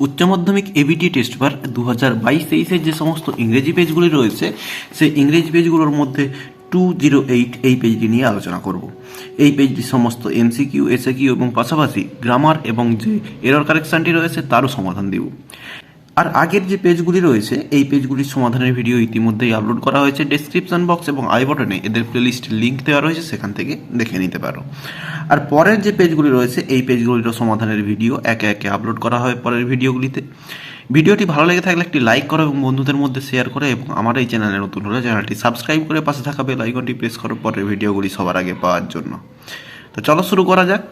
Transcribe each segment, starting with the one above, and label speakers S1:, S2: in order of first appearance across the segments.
S1: উচ্চ মাধ্যমিক ABT test paper 2022-23-এর যে সমস্ত ইংরেজি পেজগুলি রয়েছে সেই ইংরেজি পেজগুলোর মধ্যে 208 এই পেজটি নিয়ে আলোচনা করব। এই পেজটি সমস্ত এমসিকিউ, এসএকিউ এবং পাশাপাশি গ্রামার এবং যে এরর কারেকশনটি রয়েছে তারও সমাধান দেব। আর আগের যে পেজগুলি রয়েছে এই পেজগুলির সমাধানের ভিডিও ইতিমধ্যেই আপলোড করা হয়েছে। ডেসক্রিপশন বক্স এবং আই বটনে এদের প্লেলিস্ট লিঙ্ক দেওয়া রয়েছে, সেখান থেকে দেখে নিতে পারো। আর পরের যে পেজগুলি রয়েছে এই পেজগুলিরও সমাধানের ভিডিও একে একে আপলোড করা হয় পরের ভিডিওগুলিতে। ভিডিওটি ভালো লেগে থাকলে একটি লাইক করো এবং বন্ধুদের মধ্যে শেয়ার করো, এবং আমার এই চ্যানেলে নতুন হলে চ্যানেলটি সাবস্ক্রাইব করে পাশে থাকা বেল আইকনটি প্রেস করো পরের ভিডিওগুলি সবার আগে পাওয়ার জন্য। তো চলো শুরু করা যাক।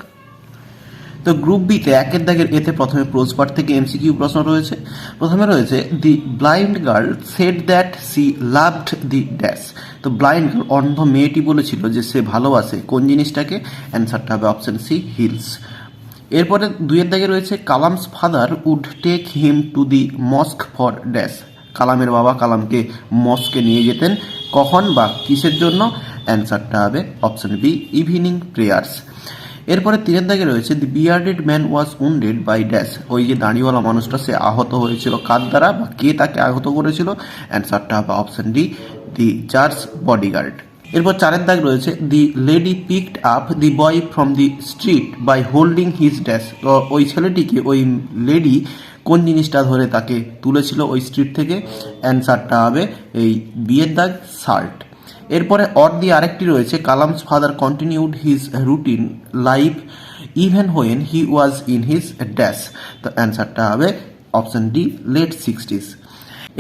S1: তো গ্রুপ বিতে একের দাগের এতে প্রথমে প্রোজ পার্ট থেকে এমসিকিউ প্রশ্ন রয়েছে। প্রথমে রয়েছে the blind girl said that she loved the dash. তো ব্লাইন্ড গার্ল অন্ধ মেয়েটি বলেছিল যে সে ভালোবাসে কোন জিনিসটাকে? অ্যান্সারটা হবে অপশন সি, হিলস। এরপরে দুইয়ের দাগে রয়েছে Kalam's father would take him to the mosque for dash. কালামের বাবা কালামকে মস্কে নিয়ে যেতেন কখন বা কিসের জন্য? অ্যান্সারটা হবে অপশন বি, ইভিনিং প্রেয়ার্স। এরপরে তিনের দাগে রয়েছে the bearded man was wounded by dash. ওই যে দাড়িওয়ালা মানুষটা সে আহত হয়েছিল কার দ্বারা বা কে তাকে আহত করেছিল? অ্যান্সারটা হবে option D, the church bodyguard. এরপর চারের দাগ রয়েছে the lady picked up the boy from the street by holding his dash. ওই ছেলেটিকে ওই লেডি কোন জিনিসটা ধরে তাকে তুলেছিল ওই স্ট্রিট থেকে? অ্যান্সারটা হবে এই বিয়ের দাগ, শার্ট। এরপরে অর দিয়ে আরেকটি রয়েছে Kalam's father continued his routine life even when he was in his dash. তো অ্যান্সারটা হবে অপশন ডি, লেট 60s।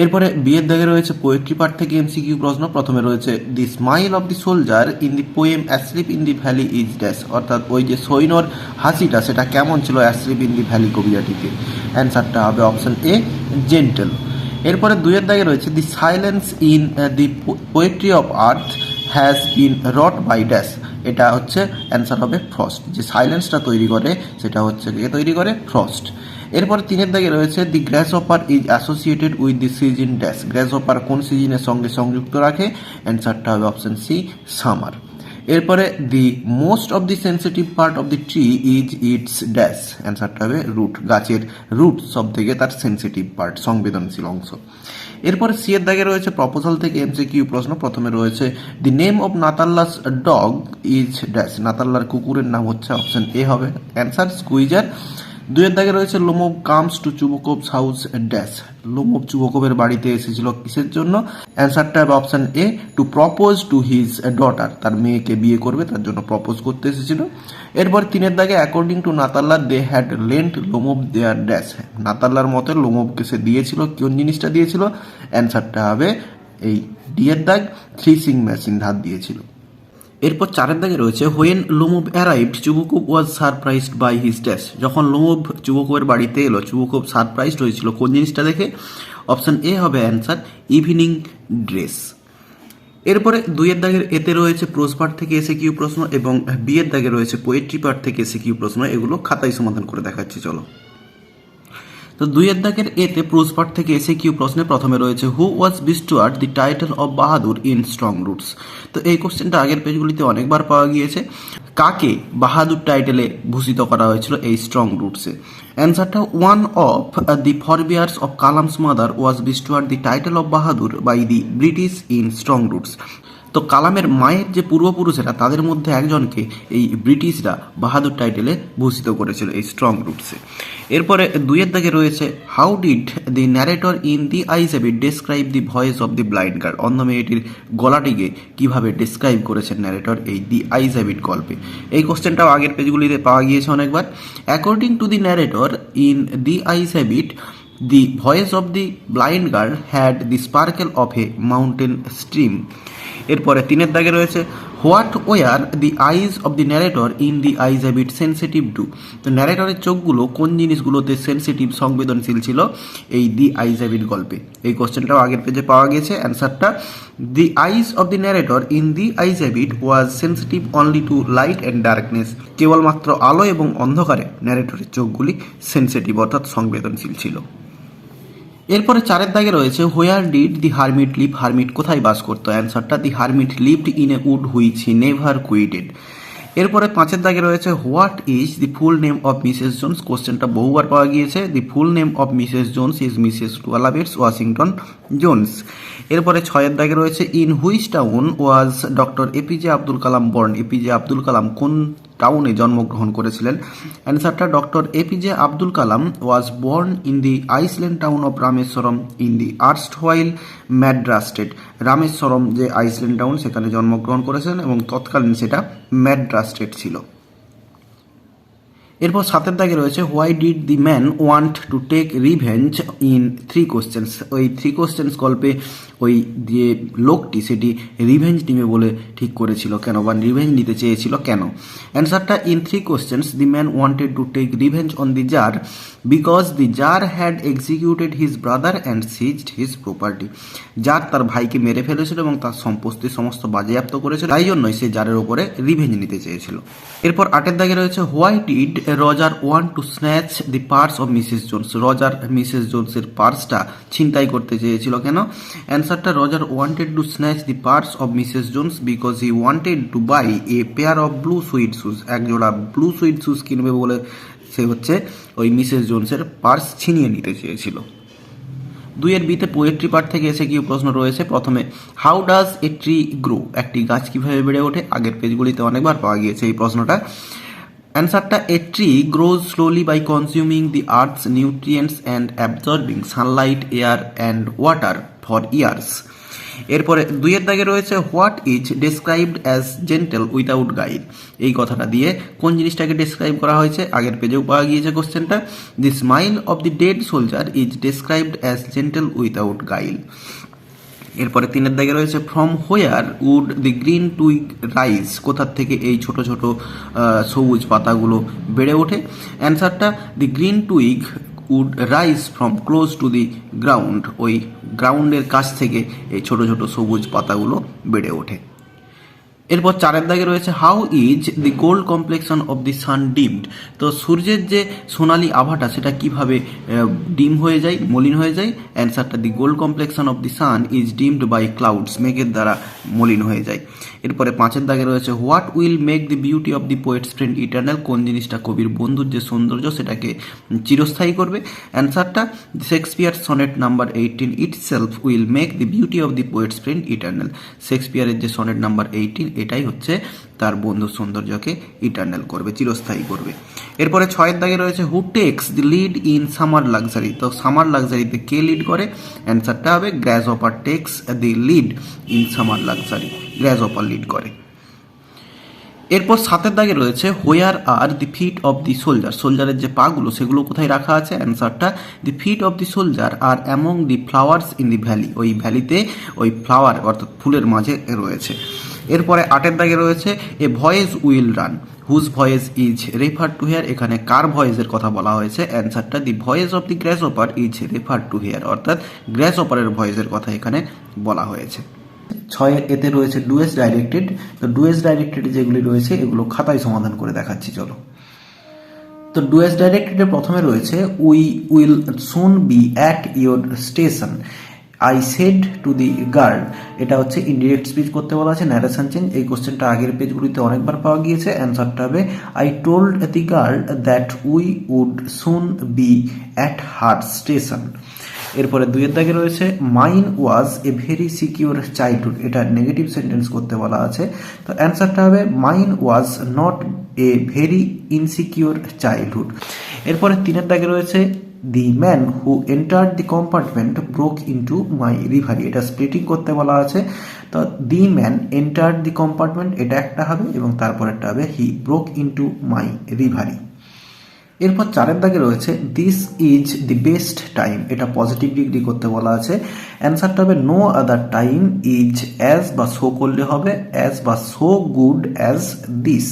S1: এরপরে বিয়ের দাগে রয়েছে পোয়েট্রি পার্ট থেকে এমসিকিউ প্রশ্ন। প্রথমে রয়েছে the smile of the soldier in the poem asleep in the valley is dash. অর্থাৎ ওই যে সৈন্যর হাসিটা সেটা কেমন ছিল অ্যাসলিপ ইন দি ভ্যালি কবিতাটিতে? অ্যান্সারটা হবে অপশন এ, জেন্টেল। এরপরে দুইয়ের দাগে রয়েছে the silence in the poetry of earth has been wrought by dash. এটা হচ্ছে অ্যান্সার হবে ফ্রস্ট। যে সাইলেন্সটা তৈরি করে সেটা হচ্ছে কে তৈরি করে? ফ্রস্ট। এরপরে তিনের দাগে রয়েছে the grasshopper is associated with the season dash. Grasshopper কোন সিজনের সঙ্গে সংযুক্ত রাখে? অ্যান্সারটা হবে অপশন সি, সামার। এরপরে the most of the sensitive part of the tree is its dash. অ্যান্সারটা হবে রুট। গাছের রুট সব থেকে তার সেন্সিটিভ পার্ট, সংবেদনশীল অংশ। এরপরে সি এর দাগে রয়েছে প্রপোজাল থেকে এমসিকিউ প্রশ্ন। প্রথমে রয়েছে the name of Natalya's dog is dash. নাতাল্লার কুকুরের নাম হচ্ছে অপশন এ হবে অ্যান্সার, স্কুইজার। দুইয়ের দাগে রয়েছে Lomov comes to Chubukov's house dash. Lomov চুবুকোভের বাড়িতে এসেছিল কিসের জন্য? অ্যান্সারটা হবে option A, to propose to his daughter. তার মেয়েকে বিয়ে করবে তার জন্য প্রপোজ করতে এসেছিল। এরপর তিনের দাগে অ্যাকর্ডিং টু নাতাল্লার they had lent Lomov their dash. নাতাল্লার মতে লোমোভকে সে দিয়েছিল কোন জিনিসটা দিয়েছিল? অ্যান্সারটা হবে এই ডি এর দাগ, থ্রেসিং মেশিন ধার দিয়েছিল। এরপর চারের দাগে রয়েছে when Lomov arrived Chubukov was surprised by his dash. যখন লোমোভ চুবুকোভের বাড়িতে এলো চুবুকোভ সারপ্রাইজড হয়েছিল কোন জিনিসটা দেখে? অপশন এ হবে অ্যান্সার, ইভিনিং ড্রেস। এরপরে দুইয়ের দাগের এতে রয়েছে প্রোজ পার্ট থেকে এসএকিউ প্রশ্ন এবং বিয়ের দাগে রয়েছে পোয়েট্রি পার্ট থেকে এসএকিউ প্রশ্ন। এগুলো খাতায় সমাধান করে দেখাচ্ছি, চলো। তো দুইয়ের দাগের এতে প্রোজ পার্ট থেকে এসএকিউ প্রশ্নে প্রথমে রয়েছে who was bestowed the title of Bahadur in strong roots. তো এই কোশ্চেনটা আগের পেজগুলিতে অনেকবার পাওয়া গিয়েছে। কাকে বাহাদুর টাইটেলে ভূষিত করা হয়েছিল এই স্ট্রং রুটসে? অ্যান্সারটা one of the forbears of Kalam's mother was bestowed the title of Bahadur by the British in strong roots. তো কালামের মায়ের যে পূর্বপুরুষেরা তাদের মধ্যে একজনকে এই ব্রিটিশরা বাহাদুর টাইটেলে ভূষিত করেছিল এই স্ট্রং রুটসে। এরপরে দুইয়ের দাগে রয়েছে how did the narrator in the eyes have it describe the voice of the blind girl. অন্ধ মেয়েটির গলাটিকে কিভাবে ডেসক্রাইব করেছেন ন্যারেটর এই দি আইজেবিট গল্পে? এই কোশ্চেনটাও আগের পেজগুলিতে পাওয়া গিয়েছে অনেকবার। According to the narrator in the eyes have it the voice of the blind girl had the sparkle of a mountain stream. এরপরে তিনের দাগে রয়েছে what were the eyes of the narrator in the eyes have it sensitive to. তো ন্যারেটরের চোখগুলো কোন জিনিসগুলোতে sensitive, সংবেদনশীল ছিল এই দি আইজ হ্যাবিট গল্পে? এই কোশ্চেনটাও আগের পেজে পাওয়া গেছে। অ্যান্সারটা the eyes of the narrator in the eyes have it was sensitive only to light and darkness. কেবলমাত্র আলো এবং অন্ধকারে ন্যারেটরের চোখগুলি সেন্সিটিভ অর্থাৎ সংবেদনশীল ছিল। এরপরে চারের দাগে রয়েছে where did the hermit live. Hermit কোথায় বাস করতো? অ্যান্সারটা the hermit lived in a wood which he never quitted. এরপরে 5-এর দাগে রয়েছে what is the full name of Mrs Jones. কোশ্চেনটা বহুবার পাওয়া গিয়েছে। The full name of Mrs Jones is Mrs Luella Bates Washington Jones. এরপরে 6-এর দাগে রয়েছে in which town was doctor APJ Abdul Kalam born. APJ Abdul Kalam কোন টাউনে জন্মগ্রহণ করেছিলেন? অ্যান্সারটা doctor APJ Abdul Kalam was born in the island town of Rameswaram in the erstwhile Madras state. Rameswaram যে আইসল্যান্ড টাউন সেখানে জন্মগ্রহণ করেছেন এবং তৎকালীন সেটা ম্যাড্রাস স্টেট ছিল। এরপর 7-এর দাগে রয়েছে why did the man want to take revenge in 3 questions. ওই 3 কোশ্চেন্স গল্পে ওই যে লোকটি সেটি রিভেঞ্জ নিবে বলে ঠিক করেছিল কেন, বা রিভেঞ্জ নিতে চেয়েছিল কেন? অ্যান্সারটা in 3 questions the man wanted to take revenge on the czar because the czar had executed his brother and seized his property. Czar তার ভাইকে মেরে ফেলেছিল এবং তার সম্পত্তি সমস্ত বাজেয়াপ্ত করেছিল, তাই জন্যই সে জারের উপরে রিভেঞ্জ নিতে চেয়েছিল। এরপর 8-এর দাগে রয়েছে why did Roger want to snatch the purse of Mrs Jones. Roger Mrs জোন্সের পার্সটা ছিনতাই করতে চেয়েছিল কেন? অ্যান্সারটা Roger wanted to snatch the purse of Mrs Jones because he wanted to buy a pair of blue suede shoes. এক জোড়া blue suede shoes কিনবে বলে সে হচ্ছে ওই মিসেস জোন্সের পার্স ছিনিয়ে নিতে চেয়েছিল। 2-এর বিতে পোয়েট্রি পার্ট থেকে এসে কি প্রশ্ন রয়েছে? প্রথমে how does a tree grow. একটি গাছ কিভাবে বেড়ে ওঠে? আগের পেজগুলিতে অনেকবার পাওয়া গিয়েছে এই প্রশ্নটা। অ্যান্সারটা a tree grows slowly by consuming the earth's nutrients and absorbing sunlight air and water for years. এরপরে 2-এর দাগে রয়েছে what is described as gentle without guide. এই কথাটা দিয়ে কোন জিনিসটাকে ডেসক্রাইব করা হয়েছে? আগের পেজেও পাওয়া গিয়েছে কোশ্চেনটা। The smile of the dead soldier is described as gentle without guile. এরপরে 3-এর দাগে রয়েছে from where would the green twig rise. কোথার থেকে এই ছোট ছোট সবুজ পাতাগুলো বেড়ে ওঠে? অ্যান্সারটা the green twig would rise from close to the ground. ওই গ্রাউন্ডের কাছ থেকে এই ছোট ছোট সবুজ পাতাগুলো বেড়ে ওঠে। এরপর 4-এর দাগে রয়েছে how is the gold complexion of the sun dimmed. তো সূর্যের যে সোনালি আভাটা সেটা কিভাবে ডিম হয়ে যায়, মলিন হয়ে যায়? অ্যান্সারটা the gold complexion of the sun is dimmed by clouds. মেঘের দ্বারা মলিন হয়ে যায়। এরপরে 5-এর দাগে রয়েছে what will make the beauty of the poet's friend eternal. কোন জিনিসটা কবির বন্ধুর যে সৌন্দর্য সেটাকে চিরস্থায়ী করবে? অ্যান্সারটা Shakespeare sonnet number 18 itself will make the beauty of the poet's friend eternal. শেক্সপিয়ারের যে সনেট নাম্বার 18 এটাই হচ্ছে তার বন্ধুর সৌন্দর্যকে ইটার্নাল করবে, চিরস্থায়ী করবে। এরপরে 6-এর দাগে রয়েছে who takes the lead in summer luxury. তো সামার লাক্সারিতে কে লিড করে? অ্যান্সারটা হবে grasshopper takes the lead in summer luxury. Grasshopper lead করে। এরপর 7-এর দাগে রয়েছে where are the feet of the soldier. সোলজারের যে পাগুলো সেগুলো কোথায় রাখা আছে? অ্যান্সারটা the feet of the soldier are among the flowers in the valley. ওই ভ্যালিতে ওই ফ্লাওয়ার অর্থাৎ ফুলের মাঝে রয়েছে। এরপরে 8-এর দাগে রয়েছে a voice will run. Whose voice is refer to here. এখানে কার ভয়েসের কথা বলা হয়েছে? অ্যান্সারটা the voice of the grasshopper is refer to here, অর্থাৎ গ্র্যাসহপারের ভয়েসের কথা এখানে বলা হয়েছে। 6-এর এতে রয়েছে ডুয়েস ডাইরেক্টেড। তো ডুয়েস ডাইরেক্টেড যেগুলি রয়েছে এগুলো খাতায় সমাধান করে দেখাচ্ছি চলো। তো ডুয়েস ডাইরেক্টেডের প্রথমে রয়েছে we will soon be at your station I said to the guard. এটা হচ্ছে ইনডিরেক্ট স্পিচ করতে বলা আছে, ন্যারেশন চেঞ্জ। এই কোশ্চেনটা আগের পেজগুলিতে অনেকবার পাওয়া গিয়েছে। অ্যান্সারটা হবে I told the guard that we would soon be at her station. এরপরে 2-এর দাগে রয়েছে mine was a very secure childhood. এটা নেগেটিভ সেন্টেন্স করতে বলা আছে। তো অ্যান্সারটা হবে mine was not a very insecure childhood. এরপরে 3-এর দাগে রয়েছে the man who entered the compartment broke into my reverie. এটা স্প্লিটিং করতে বলা আছে। তো the man entered the compartment এটা একটা হবে এবং তারপরেরটা হবে he broke into my reverie. এরপর 4-এর দাগে রয়েছে this is the best time. এটা পজিটিভ ডিগ্রি করতে বলা আছে। অ্যান্সারটা হবে no other time is as বা সো করলে হবে অ্যাজ বা সো গুড অ্যাজ দিস।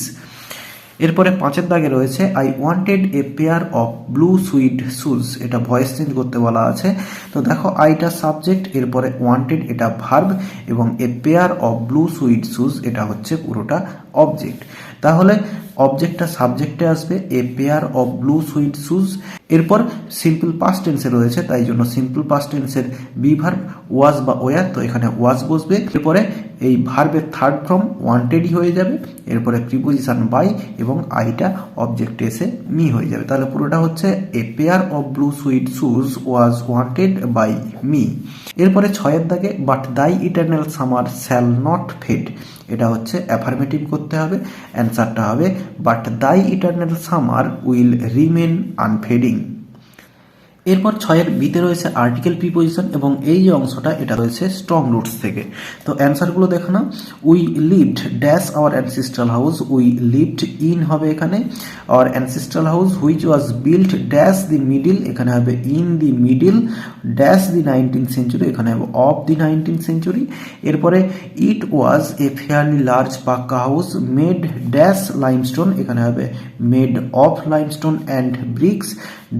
S1: এরপরে 5-এর দাগে রয়েছে I wanted a pair of blue suede shoes. এটা ভয়েস চেঞ্জ করতে বলা আছে। তো দেখো আইটা সাবজেক্ট, এরপরে ওয়ান্টেড এটা ভার্ব এবং এ pair of blue suede shoes এটা হচ্ছে পুরোটা অবজেক্ট। তাহলে অবজেক্টটা সাবজেক্টে আসবে এ pair of blue suede shoes. এরপর সিম্পল পাস্ট টেন্সে রয়েছে, তাই জন্য সিম্পল পাস্ট টেন্সের বি ভার্ব ওয়াজ বা ওয়ার, তো এখানে ওয়াজ বসবে। এরপরে এই ভার্বের থার্ড ফর্ম ওয়ান্টেডই হয়ে যাবে, এরপরে প্রিপোজিশন বাই এবং আইটা অবজেক্টে এসে মি হয়ে যাবে। তাহলে পুরোটা হচ্ছে a pair of blue suede shoes was wanted by me. এরপরে 6 দাগে but thy eternal summer shall not fade, এটা হচ্ছে অ্যাফার্মেটিভ করতে হবে, অ্যান্সারটা হবে but thy eternal summer will remain unfading. এরপর 6 বিতে রয়েছে আর্টিকেল প্রিপোজিশন এবং এই যে অংশটা এটা রয়েছে স্ট্রং রুটস থেকে। তো অ্যান্সারগুলো দেখো না, we lived dash our ancestral house, we lived in হবে এখানে, our ancestral house which was built dash the middle, এখানে হবে in the middle dash the 19th century, এখানে হবে অফ দি 19th সেঞ্চুরি। এরপরে it was a fairly large pucca house made dash limestone, এখানে হবে made of limestone and bricks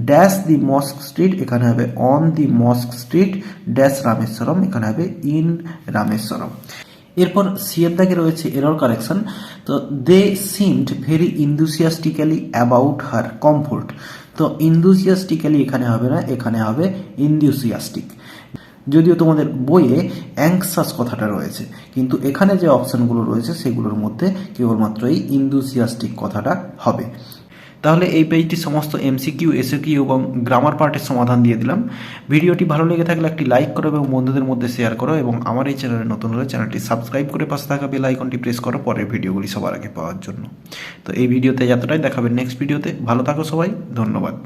S1: dash the mosque street, এখানে হবে on the mosque street dash Rameswaram, এখানে হবে in Rameswaram. এরপর সিএর দাগে রয়েছে এরর কারেকশন। তো they seemed very enthusiastically about her comfort, তো ইনথুসিয়াস্টিক্যালি এখানে হবে না, এখানে হবে ইনথুসিয়াস্টিক। যদিও তোমাদের বইয়ে অ্যাংসাস কথাটা রয়েছে, কিন্তু এখানে যে অপশনগুলো রয়েছে সেগুলোর মধ্যে কেবলমাত্র এই ইনথুসিয়াস্টিক কথাটা হবে। তাহলে এই পেজটির সমস্ত এমসিকিউ, এসকিউ এবং গ্রামার পার্টের সমাধান দিয়ে দিলাম। ভিডিওটি ভালো লেগে থাকলে একটি লাইক করো এবং বন্ধুদের মধ্যে শেয়ার করো, এবং আমার এই চ্যানেলে নতুন হলে চ্যানেলটি সাবস্ক্রাইব করে পাশে থাকা বেল আইকনটি প্রেস করো পরের ভিডিওগুলি সবার আগে পাওয়ার জন্য। তো এই ভিডিওতে যতটাই দেখাবেন নেক্সট ভিডিওতে। ভালো থাকো সবাই, ধন্যবাদ।